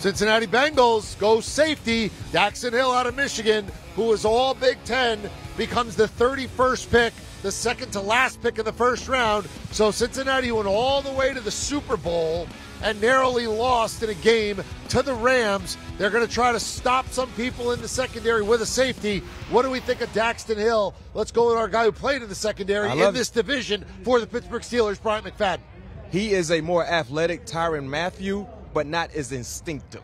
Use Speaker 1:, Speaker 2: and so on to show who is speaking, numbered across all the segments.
Speaker 1: Cincinnati Bengals go safety. Daxton Hill out of Michigan, who is all Big Ten, becomes the 31st pick, the second to last pick of the first round. So Cincinnati went all the way to the Super Bowl and narrowly lost in a game to the Rams. They're going to try to stop some people in the secondary with a safety. What do we think of Daxton Hill? Let's go with our guy who played in the secondary in this division for the Pittsburgh Steelers, Bryant McFadden.
Speaker 2: He is a more athletic Tyrann Mathieu, but not as instinctive.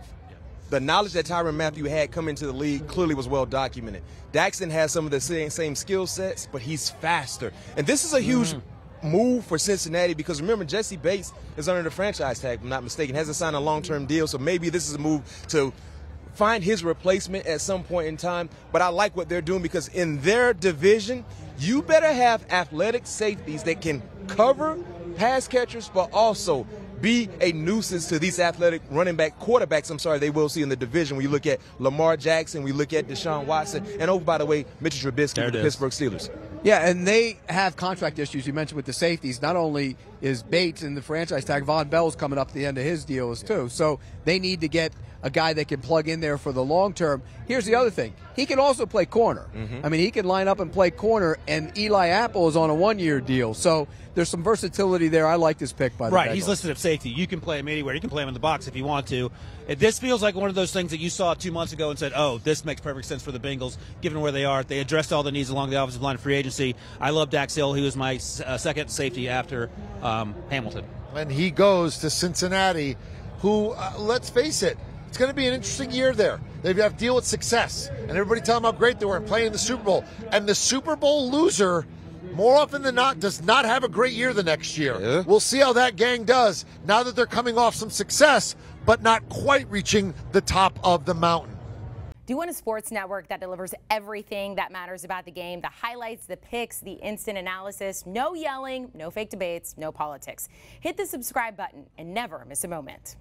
Speaker 2: The knowledge that Tyrann Mathieu had coming into the league clearly was well documented. Daxton has some of the same skill sets, but he's faster. And this is a huge move for Cincinnati because remember, Jesse Bates is under the franchise tag, if I'm not mistaken, hasn't signed a long-term deal, so maybe this is a move to find his replacement at some point in time. But I like what they're doing because in their division, you better have athletic safeties that can cover pass catchers, but also be a nuisance to these athletic quarterbacks, they will see in the division. When you look at Lamar Jackson, we look at Deshaun Watson, and oh, by the way, Mitchell Trubisky with the Pittsburgh Steelers.
Speaker 3: Yeah, and they have contract issues you mentioned with the safeties. Not only is Bates in the franchise tag, Von Bell's coming up at the end of his deals too. So they need to get a guy that can plug in there for the long term. Here's the other thing. He can also play corner. I mean, he can line up and play corner, and Eli Apple is on a one-year deal. So there's some versatility there. I like this pick by the Bengals.
Speaker 4: He's listed at safety. You can play him anywhere. You can play him in the box if you want to. This feels like one of those things that you saw 2 months ago and said, oh, this makes perfect sense for the Bengals, given where they are. They addressed all the needs along the offensive line of free agency. I love Dax Hill. He was my second safety after Hamilton.
Speaker 1: And he goes to Cincinnati, who, let's face it, it's going to be an interesting year there. They have to deal with success. And everybody tell them how great they were in playing in the Super Bowl. And the Super Bowl loser, more often than not, does not have a great year the next year.
Speaker 2: Yeah.
Speaker 1: We'll see how that gang does now that they're coming off some success, but not quite reaching the top of the mountain.
Speaker 5: Do you want a sports network that delivers everything that matters about the game? The highlights, the picks, the instant analysis, no yelling, no fake debates, no politics. Hit the subscribe button and never miss a moment.